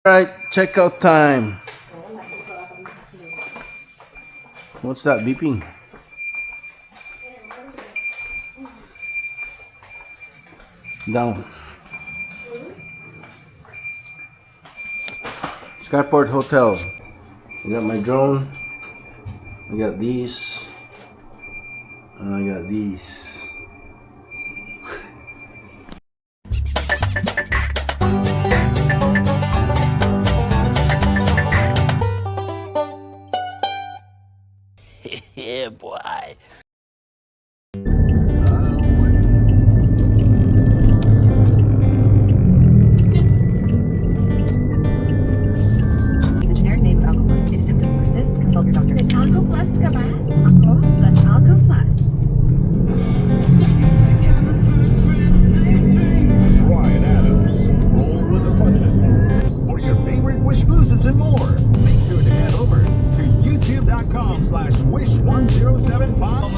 Alright, checkout time. What's that beeping? Down. Skyport Hotel. I got my drone. I got these. And I got these. Yeah, boy. The generic name of Alcoplus. If symptoms persist, consult your doctor. Alcoplus ka ba? Ako plus Alcoplus. Ryan Adams, roll with the punches. For your favorite Wish exclusives and more, make sure to head over to youtube.com/wish1075.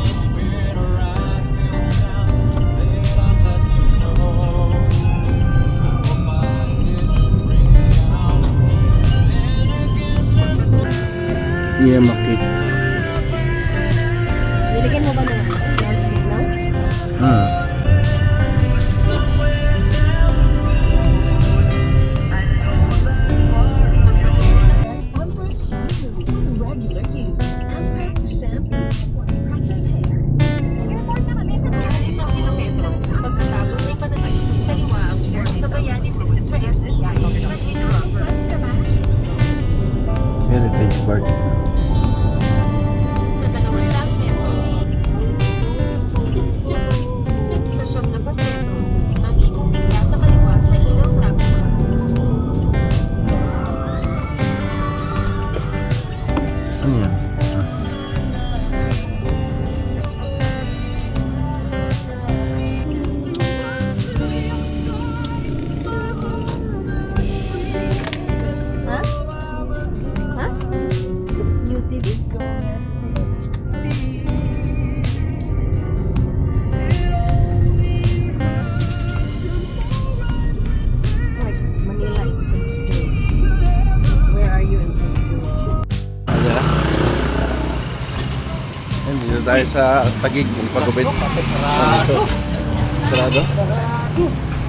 Yeah, Maki. Nilagyan mo ba ng signal? Empress shampoo with regular use. Empress shampoo for aggressive hair. Report na kami sa Ilang isang kilometro pagkatapos ay panataging kaliwa ang form sa Bayani Road sa FBI Manila Rubber. Alcoplus ka ba? Heritage Park. Sa 200 metro. Sa 70 metro, namigong bigla sa kaliwa sa ilaw trapiko. Ano yan? Ha? Ha? New city? It's like Manila is Prince George. Where are you in Prince George? Ano yan? Ayan, dito tayo sa Taguig, yung pagubit. Ano ito? Sarado?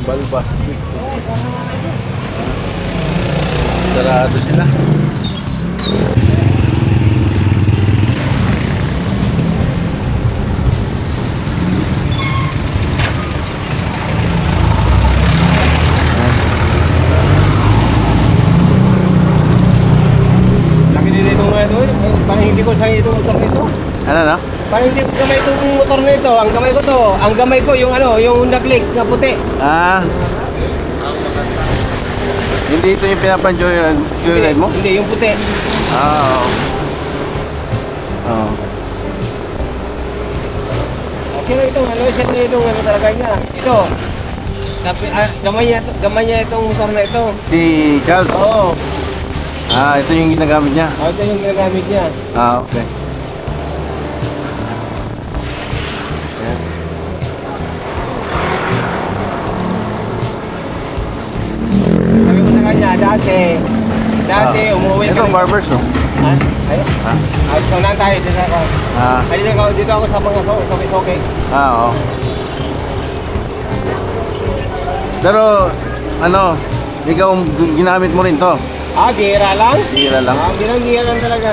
Balbas Street. Sarado sila. Laki din itong ano, parang hindi ko sa itong motor nito. Ano na? Parang hindi ko gamay itong motor nito. Ang gamay ko to. Ang gamay ko yung ano, yung nag-click na puti. Ah. Hindi ito yung pinapan-joyride mo? Hindi, yung puti. Ah, oo. Oo. Sino itong ano, sino itong ano talaga niya. Ito. Gamay niya itong motor na ito. Si Charles? Oo. Ah, ito yung ginagamit niya. Ito yung ginagamit niya. Ah, okay. Ayan. Sabi ko sa kanya, dati umuwi Ito, kami. barbers, no? Ha? Ayun. Ah. Ay, unahan tayo dito ako. Ah, Ay, dito ako sa mga soke-soke. oo. Pero, ano, ikaw ginamit mo rin to? Ah, bihira lang? Hira lang. Ah, bihira lang talaga.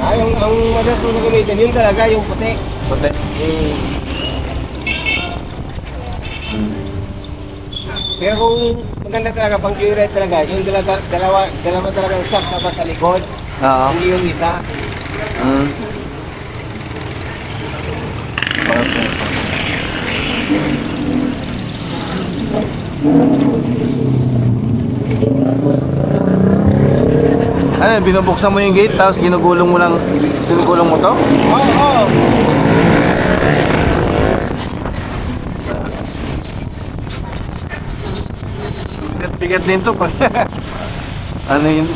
Ah, ang madalas ko na gamitin, yun talaga, yung puti. Puti. Pero kung maganda talaga, pang joyride talaga, yung dalawa talaga yung shock na sa likod, Oo. hindi yung isa. Mm. Ano, binubuksan mo yung gate tapos ginugulong mo to? Oo. Bigat din to pa. Ano yun?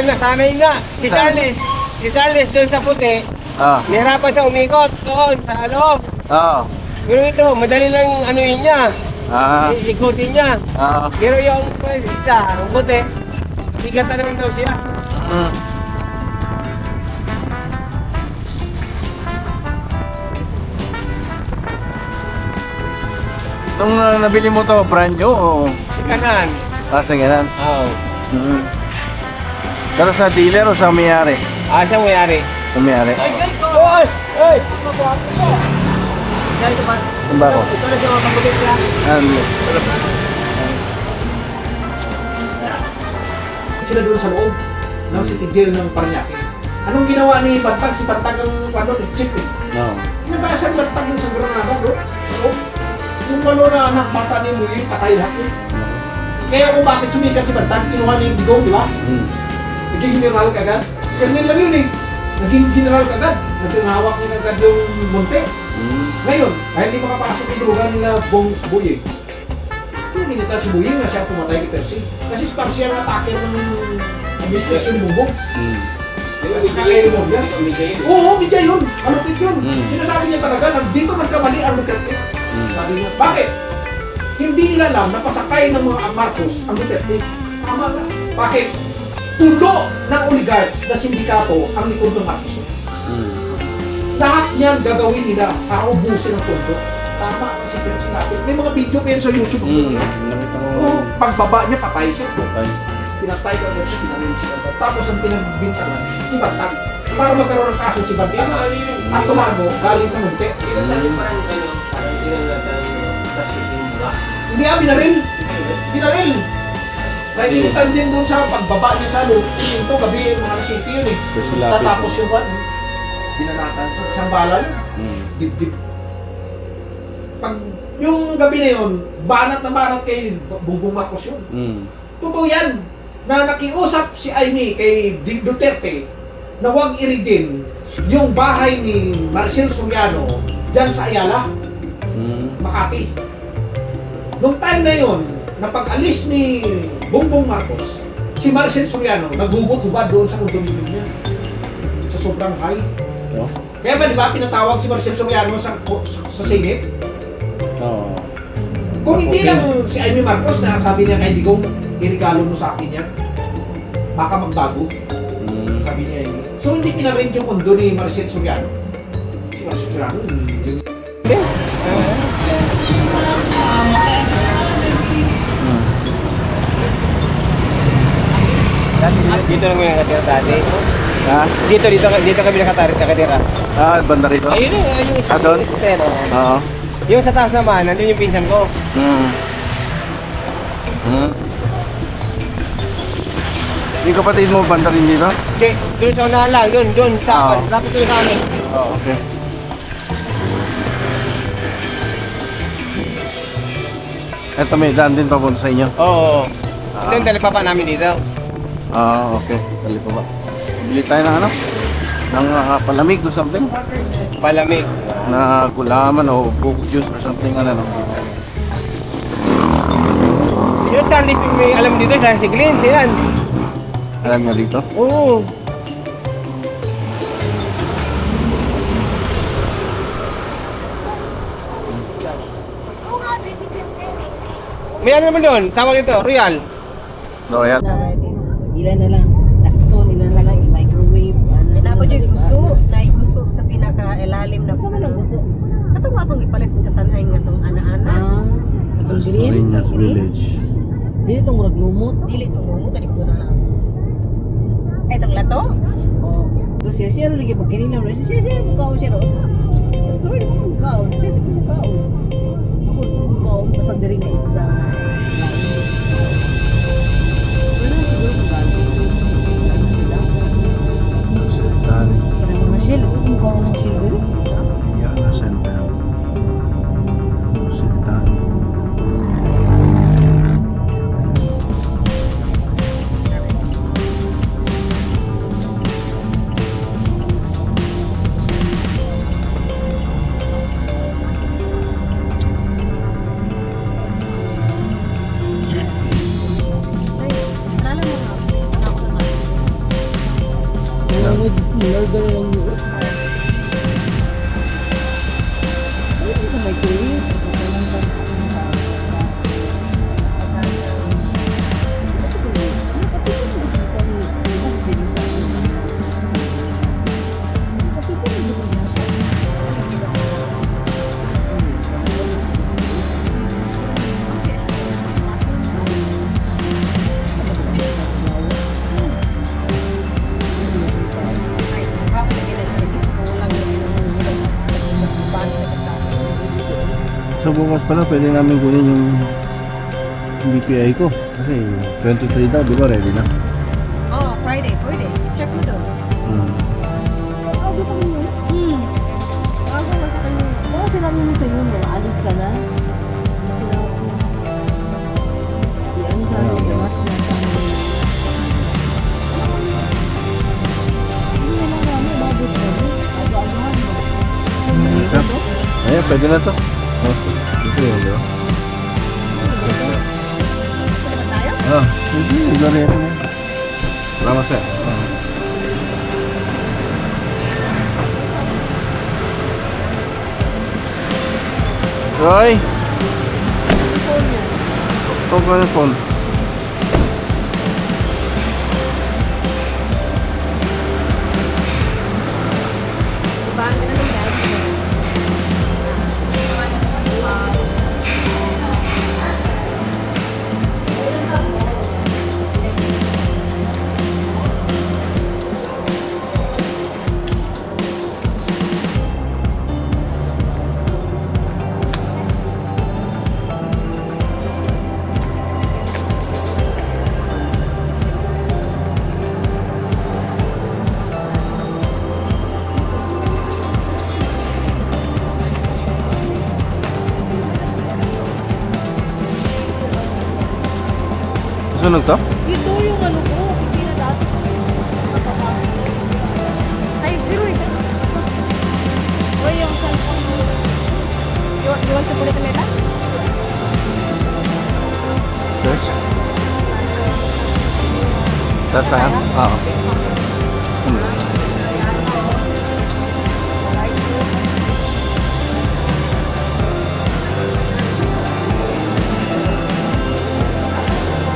Nasanay na. Si Charles doon sa puti, Ah. nahirapan siya umikot doon sa loob. Oo. Pero ito, madali lang ano yun niya. Ikutin niya. Ah. Pero yung isa, ang puti, bigatan naman daw siya. Nung nabili mo to, brand new o? Si kanan. Sa ganun. Oo. Pero sa dealer o sa may-ari? Siya mayari. Sa may-ari. Oy! Oy! Ang ba ko? Ito na siya mapagulit niya. Sila doon sa loob ng city jail ng Paranaque. Anong ginawa ni Bantag? Si Bantag ang chief eh. No. Nag-aasang Bantag ng sa Granada doon. Ano? Yung na anak bata ni Muling, patay lahat eh. Kaya kung bakit sumikat si Bantag, kinuha ni Digong, di ba? Naging general kagad. Ganyan lang yun eh. Naging general kagad. Nagtinghawak niya kagad yung Monte. Ngayon, dahil di makapasok yung lugar nila Buying, pinaginitan si Buying na siya pumatay kay Percy. Kasi si Percy ang attacker ng administration Bumbong. At saka kay Moria. Oo, medya yun. Malupit yun. Sinasabi niya talaga na dito magkamali ang Duterte. Sabi niya, bakit? Hindi nila alam na pasakay ng mga Marcos ang Duterte. Tama nga. Bakit? Pulo ng oligarchs na sindikato ang likod ng Marcos. Lahat niyan gagawin nila para ubusin ang pondo. Tama kasi Percy natin. May mga video pa yan sa YouTube. Oo, pagbaba niya, patay siya. Pinatay ka siya, pinanil siya. Tapos ang pinagbintangan, si Bantag. Para magkaroon ng kaso si Bantag. At tumago, galing sa Monte. Hindi binaril. Binaril. Nakikitan din doon sa pagbaba niya sa Sinto, gabi, mga city yun eh. Tatapos yung binanatan sa isang bala yun. Dip-dip. Pag yung gabi na yun, banat na banat kay Bongbong Marcos yun. Totoo yan, na nakiusap si Aimee kay Duterte na huwag iridin yung bahay ni Marcel Soriano dyan sa Ayala, Makati. Nung time na yun, na pag-alis ni Bongbong Marcos, si Marcel Soriano naghugot-hubad doon sa condominium niya. Sa sobrang high. Kaya ba, di ba, pinatawag si Marcel Soriano sa Senate? Kung hindi lang si Aimee Marcos na sabi niya kay Digong, irigalo mo sa akin yan, baka magbago. Sabi niya yun. So hindi pinarent yung kondo ni Marcel Soriano. Si Marcel Soriano, yung... Dito lang yung nakatira dati. Ha? Dito kami nakatira. Banda rito? Ayun yung doon? Pero, Oo. yung sa taas naman, nandun yung pinsan ko. Yung kapatid mo banda rin dito? Hindi, doon sa unahan lang, doon, sa lapit doon sa amin. Okay. Eto may daan din papunta sa inyo? Oo. Ito yung talipapa namin dito. Okay. Dali pa ba? Bili tayo ng ano? Ng palamig or something? Palamig. Na gulaman o book juice or something ano. Yung Charlie Spring may alam dito sa si Glenn, yan. Alam niyo dito? Oo. May ano naman doon, tawag ito, Royal. Royal. Ilan na lang, Lakson, ilan na lang, microwave. Ako dyan gusto, naigusto sa pinaka-elalim na. Saan man ang gusto? Katong atong ipalit ko sa tanhay nga itong ana-ana. Itong green? Marinas Village. Dili itong murag lumot. Dili itong mo, ganit ko na lang. Itong lato? Oh. Tapos siya rin lagi pag kinilaw na siya mukhaon siya rosa. Tapos ko rin mukhaon, siya mukhaon. Ako mukhaon, basta diri na isda. Wala siguro kung gano'n. Gano'n sila. Nasentan. Kaya mga shell, mukhaon ng shell diri. Yan, nasentan. Nasentan. Alam mo na, ako naman. Murder lang yun. bukas pala pwede namin kunin yung BPI ko. Kasi 23 daw, di ba ready na? Oh, Friday, pwede. Check mo doon. Ako sa inyo? Ako na sa kanya. Baka sila nyo sa inyo, no? Alis ka na? Yan ka, gawas na kami. Hindi naman kami, babot kami. Aga-agahan mo. Ayan, pwede na to. Oh, ito yun, di ba? Ah, hindi, gari ito na. Salamat sir. Roy! Ito ka ng phone. Sunog to? Ito yung ano ko, opisina dati. Ay, zero ito. O yung cellphone mo. You want to put it in there? Yes. That's fine. Oo.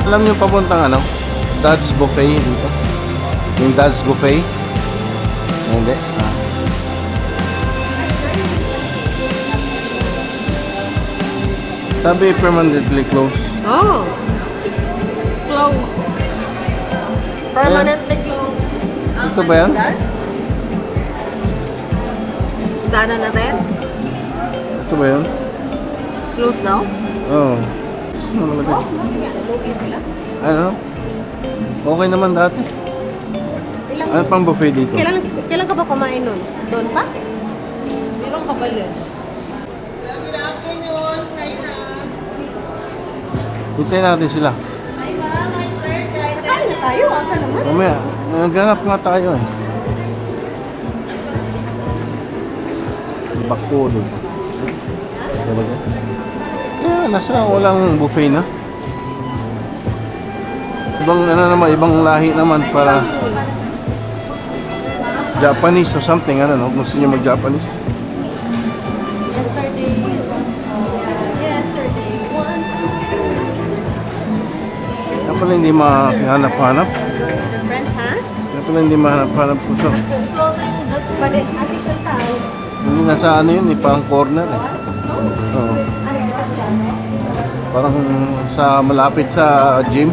Alam niyo papuntang ano? Dad's Buffet dito. Yung Dad's Buffet. Hindi. Sabi permanently closed. Oh. Close. Permanently close. Ito ba yan? Daanan natin? Ito ba yan? Close now? Oo. Ano naman? Okay sila? Ano? Okay naman dati. Ano pang buffet dito? Kailan ka ba kumain nun? Doon pa? Meron ka ba yun? Hintayin natin sila. Kain na tayo, aka naman. Mamaya, naghanap nga tayo eh. Bakulo. Ito ba dyan? Nasa walang buffet na. Ibang ano naman, ibang lahi naman para Japanese or something, ano no? Gusto niyo mag-Japanese? Yesterday once. Kaya pala hindi mahanap-hanap. Friends, ha? Kaya pala hindi mahanap-hanap ko siya. That's ba din? Ating kanta. Hindi nasa ano yun eh, parang corner eh. Oo. Parang sa malapit sa gym.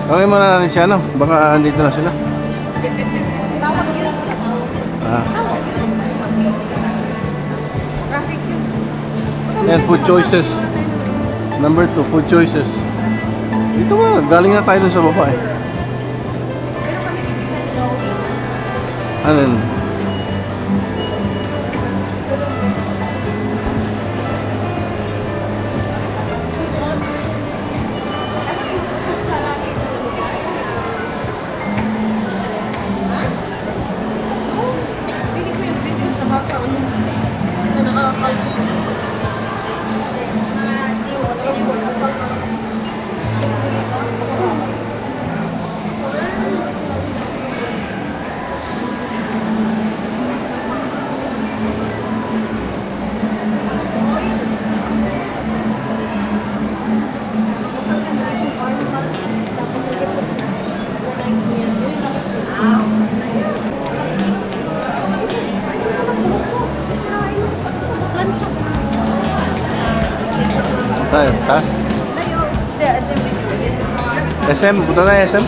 Okay muna natin siya, no? Baka andito na sila. Traffic yun. Yan, food choices. Number 2, food choices. Dito ba? Galing na tayo dun sa baba eh. Ano yun? Pili ko yung videos na nakakaano. Na nakakakalito. Tayo, taas. SM, punta na SM.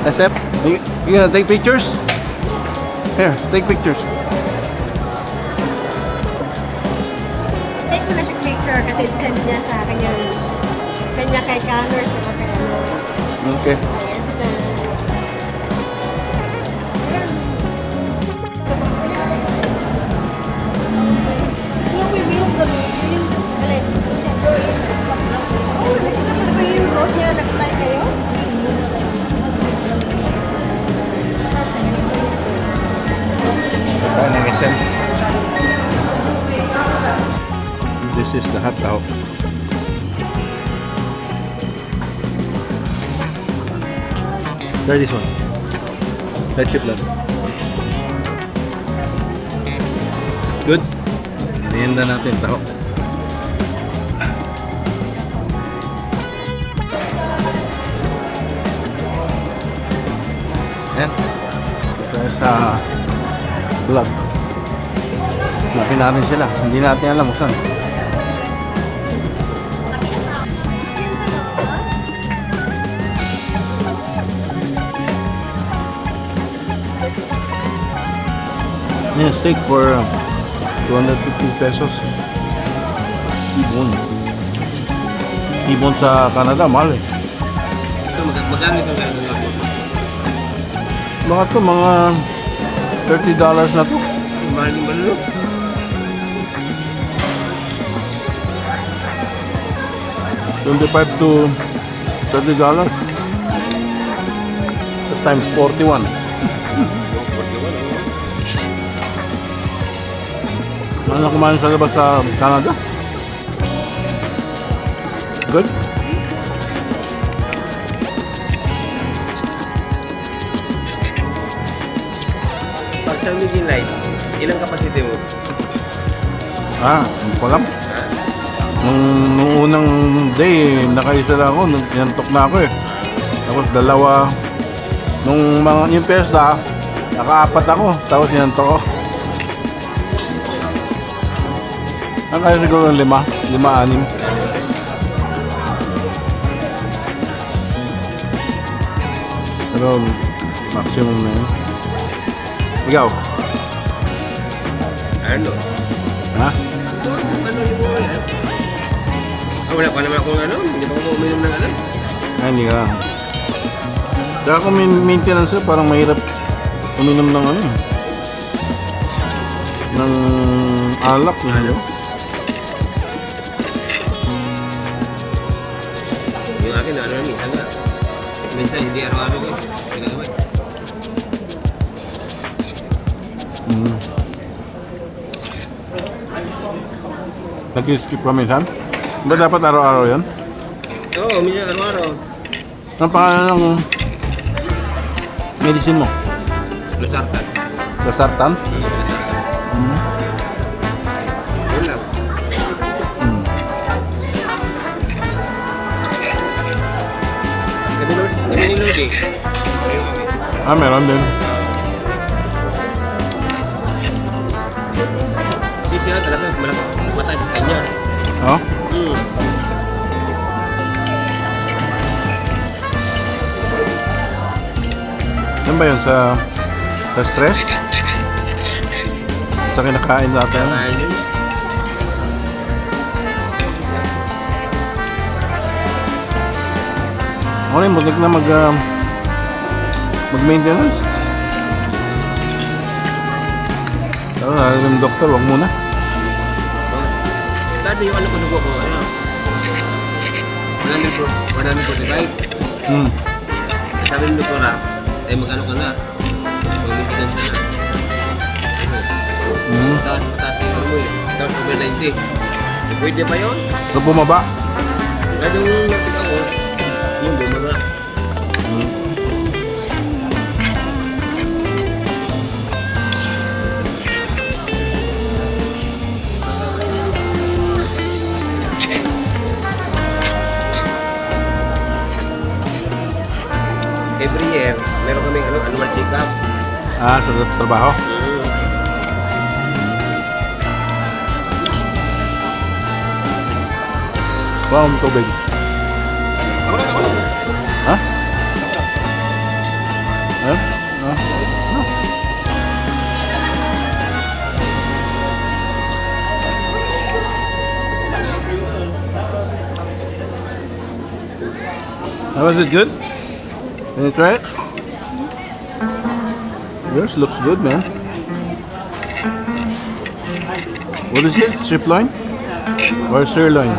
SM, you gonna take pictures? Here, take pictures. Take mo na siya picture kasi send niya sa akin yung send niya kay Connor tsaka kay ano. Okay. Yes na. Yung bibirong kami, yung alin. Oh, nakita ko ba yung suot niya? Nag-tie kayo? Tayo ng SM. This is the hot dog. Try this one. Red chip lang. Good. Merienda natin, taho. Ayan. Tayo sa vlog. Hanapin natin sila. Hindi natin alam kung saan. Yan, steak for 250 pesos. Ibon. Ibon sa Canada, mahal eh. Ito, magkano ito gano'n natin? Mga to, mga $30 na to. Mahal yung malulog. $25 to $30. That's times 41. Ano kumain sa labas sa Canada? Good? Pag sa Miguel Light, ilang capacity mo? Hindi ko alam. Nung unang day, nakaisa lang ako, sinantok na ako eh. Tapos dalawa, nung mga yung pesta, nakaapat ako, tapos sinantok ako. Kaya siguro 5, 6. Pero maximum na yun. Ikaw? Ano? Ha? Ano yung mga yan? Wala pa naman akong ano, hindi pa ako uminom ng ano. Hindi ka. Kaya kung may maintenance parang mahirap uminom ng ano ng alak na yun. Yung akin na ano, minsan na. Minsan hindi araw-araw ko. Ginagawa. Nag-skip ka minsan? Ba dapat araw-araw yan? Oo, minsan araw-araw. Ang pangalan ng medicine mo? Losartan. Losartan? Yun lang. Kami ni Lodi. Meron din. Hindi siya talaga matay sa kanya. Oh? Yan ba yun sa stress? Sa kinakain natin? Kakain yun. Ano yung butik na mag-maintenance? Pero yung doktor, wag muna. Dati yung ano ko dugo ko, ano? 145. Sabi ng doktora, mag-ano ka na. Mag-maintenance ka na. Mataas yung ano mo eh. Tapos over 90. Pwede ba yun? So bumaba? Dahil yung nakita ko, yung bumaba. Every year, meron kaming annual check-up. Sa trabaho? Wow, tubig. Ha? Was it good? Can you try it? Yours looks good, man. What is it? Strip loin? Or sirloin?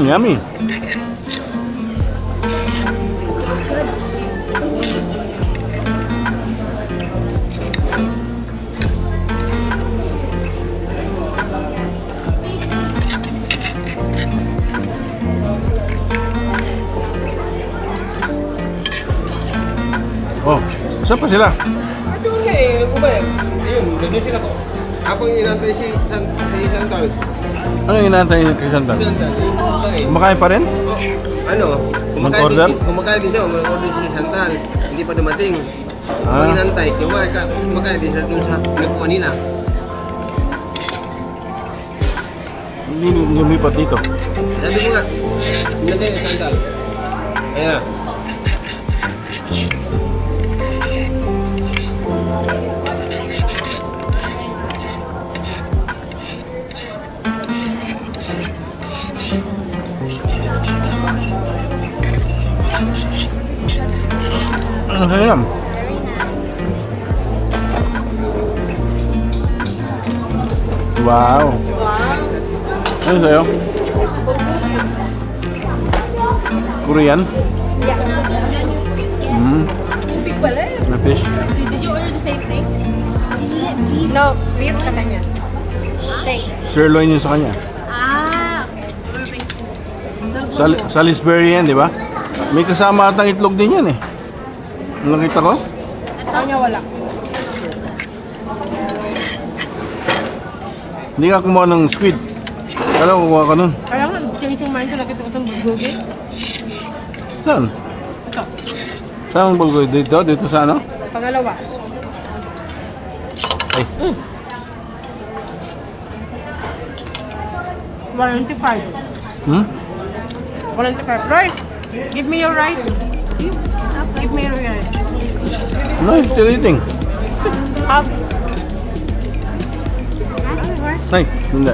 Yummy. Oh, saan pa sila? Doon nga eh, umay. Ayun, nandun sila ko. Habang inantay si Santal. Ano yung inaantay niyo kay Sandal? Santal, Kumakain pa rin? Mag-order? Kumakain din siya, mag-order si Santal. Hindi pa dumating. Ah. Habang inantay, kumakain din siya doon sa pinupuan nila. Hindi lumipat dito. Sabi ko nga, inantay ni Santal. Ayan na. Ano sa'yo yan? Wow. Ano sa'yo? Korean? Big pala eh. Na fish? Did you order the same thing? No, beef sa kanya. Sirloin yun sa kanya. Ah, okay. Salisbury yan, di ba? May kasama atang itlog din yan eh. Nakita ko? Kanya wala. Hindi ka kumuha ng squid. Kala ko kukuha ka nun. Kaya nga, ching-ching-main ko nakita ko itong bulgogi. Saan? Ito, Saan ang bulgoy? Dito? Dito sa ano? pangalawa. Ay. 195. Hmm? 195. Roy, give me your rice. Give me your rice. No, I'm still eating. Half. Ay, hindi.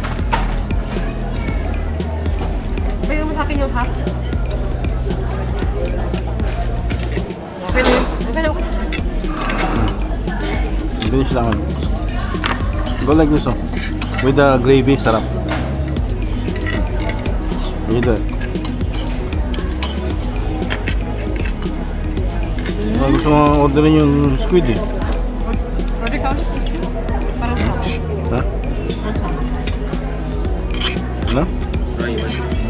Pwede mo sa akin yung half. Okay na yun. Okay na okay. Finish lang. Go like this, oh. With the gravy, sarap. Either. Gusto mo orderin yung squid eh. Order ka ulit. Parang sa. Ha? Ano?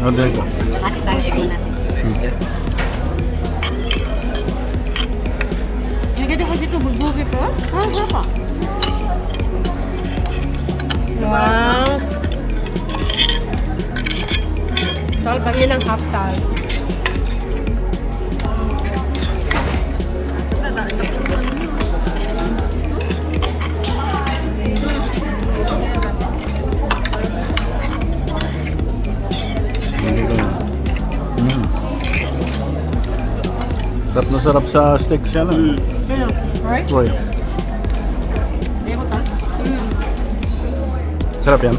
Order ko. Ate tayo sa natin. Nagkita ko dito, bulgogi pa. Ah, sarap ah. Wow. Tal, pangin ng half tal. Sarap na sarap sa steak siya na. Ano? Right? Troy. Ayaw ko tal. Sarap yan.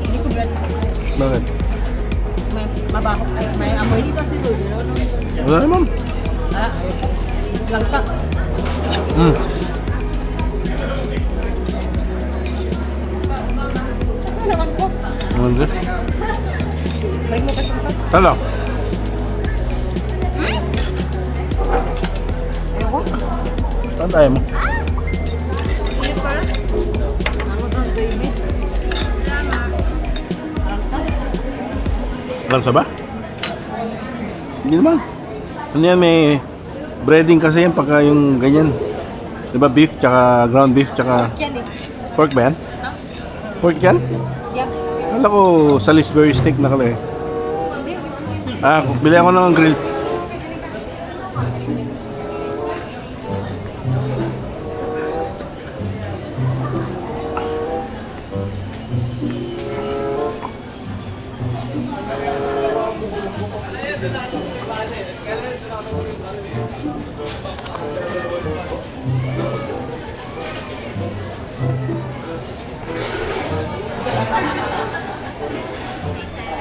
Hindi ko bread. Bakit? May mabaho. Ay, may amoy. Hindi kasi doon. Wala naman. Ah, langsa. Mm. Ano naman ko? Ano din? Balik mo kasi ito. Tala. Ayaw ko. Saan tayo mo? Sige pa. Ano sa baby? Langsa. Lansa ba? Hindi naman. Ano yan, may breading kasi yan pagka yung ganyan. Diba beef, tsaka ground beef, tsaka Yan eh. pork ba yan? Pork yan? Yeah. Kala ko Salisbury steak na kalagay. Ah, bili ako ng grill.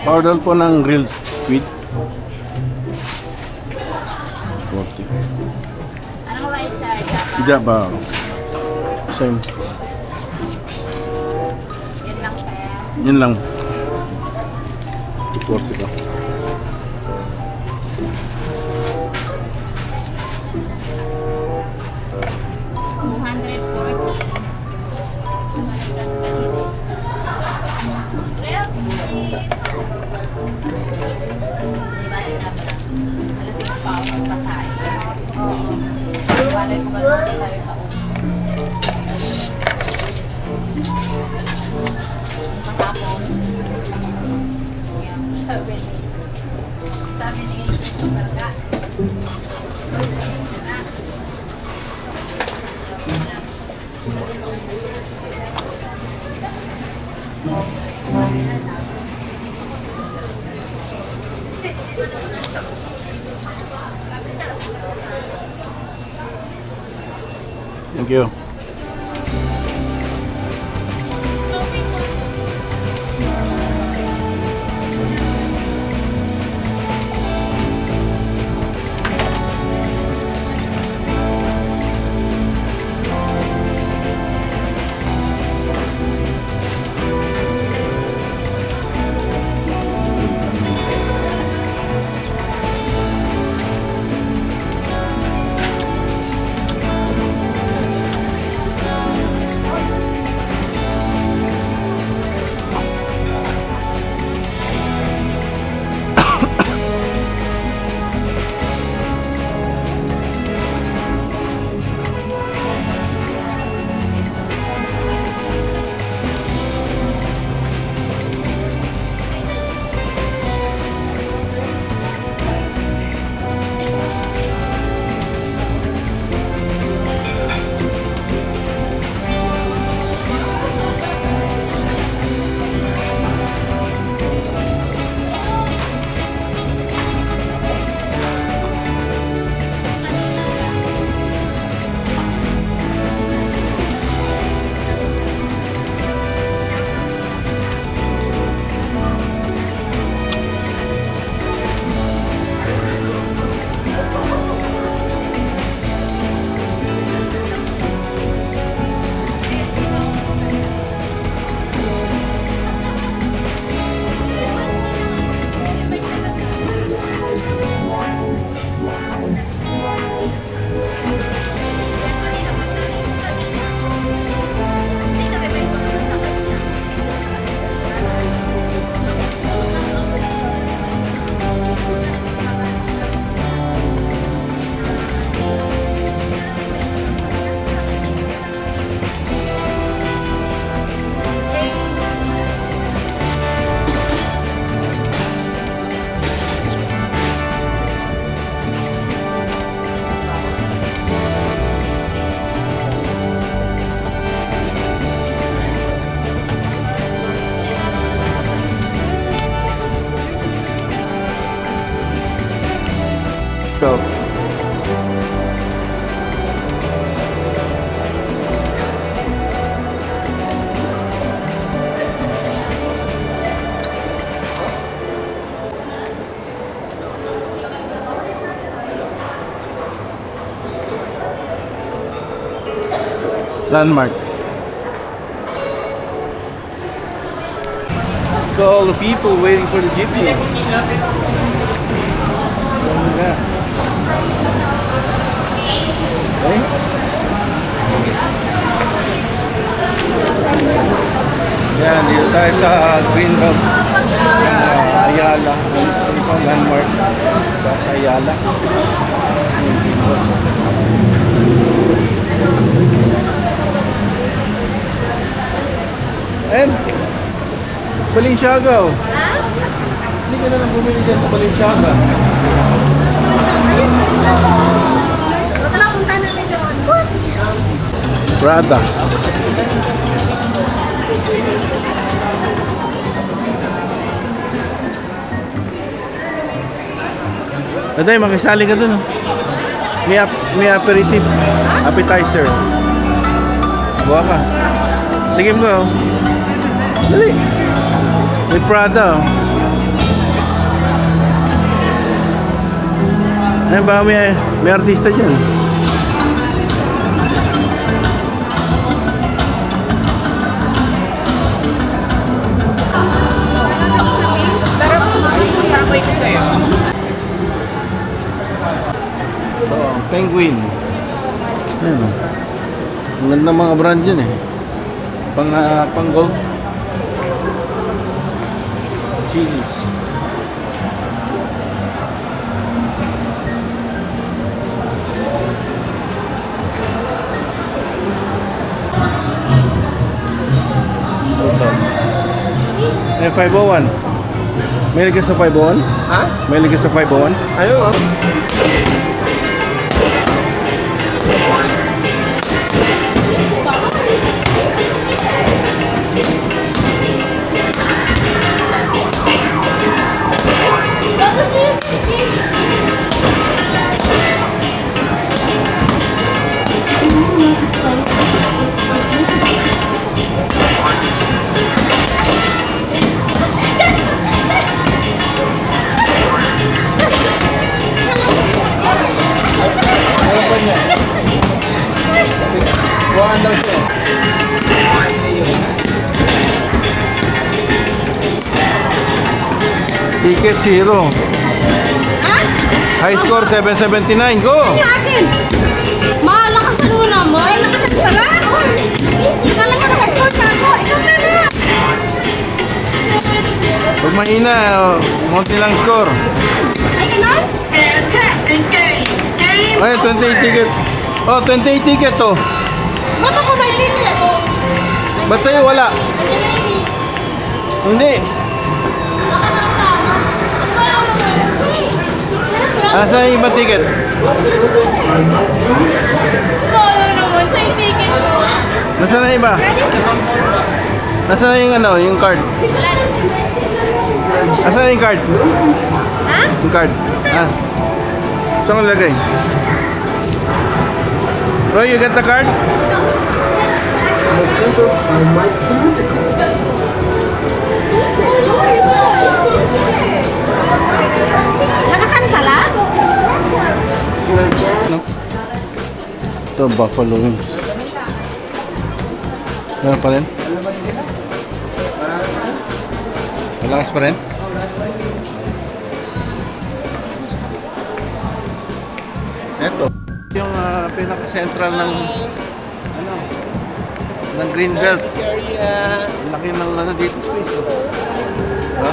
Order po ng grilled squid. 40. Anong rice sir? Java. Same. Yan lang sir. Yun lang. 40 pa. Sabi ni Barga. Thank you. So, landmark. Look at all the people waiting for the jeepney. Okay. Yan, dito tayo sa Green Belt. Ayala. Ito po, landmark. Sa Ayala. And Balenciaga. Oh. Hindi ka na lang bumili dyan sa Balenciaga. Prada. Aday, makisali ka dun. Oh. May aperitif. Appetizer. Buha ka. Tigim ko. Oh. Dali. May Prada. Oh. Ayun ba, may artista dyan. Oh, Penguin. Ayun. Ang ganda mga brand yun eh. Pang golf. Chili's. Eh, 501. May ligas sa 501? Ha? May ligas sa 501? Ayun oh. Do you know the place that the slip was written? Ano pa niya? Buwan daw siya. Ticket 0. High score 779. Go! Akin! Malakas mo naman! Malakas ang sala! Kala nga naka-score sa ako! Ikaw tala! Pag mahina, konti lang score. Ay, ganon? Ay, 28 ticket. Oh, 28 ticket to. Ba't ako may ticket? Ba't sa'yo wala? Nandiyan na yun Hindi. Asa yung ibang ticket? Kala naman sa yung ticket ko. Nasaan na iba? Nasaan na yung ano, yung card? Wala na. Nasaan na yung card? Ha? Yung card. Ah. Saan ko lagay? Roy, you got the card? Nakasan ka lang? No? Ito, buffalo wings. Meron pa rin? Malakas pa rin? Ito. Yung pinaka-central ng ano, ng Greenbelt. Ang laki ng ano dito space. Oh. Diba?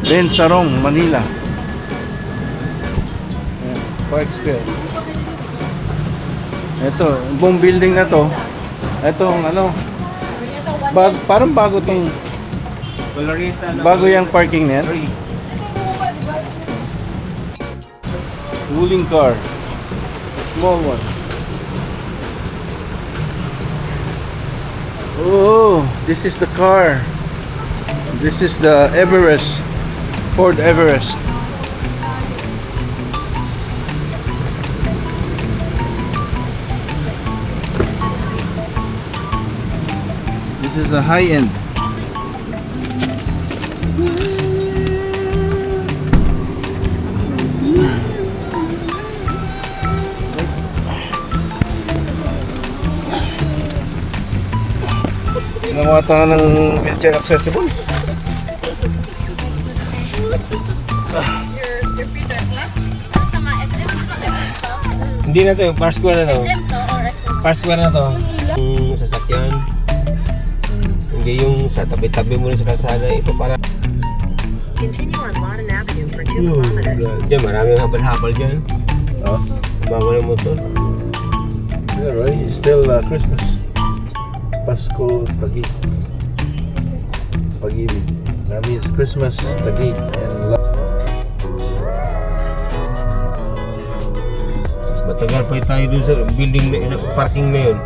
Ben Sarong, Manila. Ayan, Park Square. Ito, buong building na to. Itong ano, parang bago tong bago yung parking na yan. Wooling car. Small one. Oh, this is the car. This is the Everest. Ford Everest. This is a high end. Nagawa tayo ng wheelchair accessible. Hindi na to, yung Park Square na to. SM to or SM? Park Square na to. Yung sasakyan. Hindi yung sa tabi-tabi mo rin sa kalsada. Ito para... Continue on Lawton Avenue for 2 kilometers. Diyan, maraming habal-habal dyan. Oh, Bago ng motor. yeah, right. It's still Christmas. Pasko, Taguig. Pag-ibig. That means Christmas, Taguig, and love. Matagal pa tayo dun sa building na parking na yun.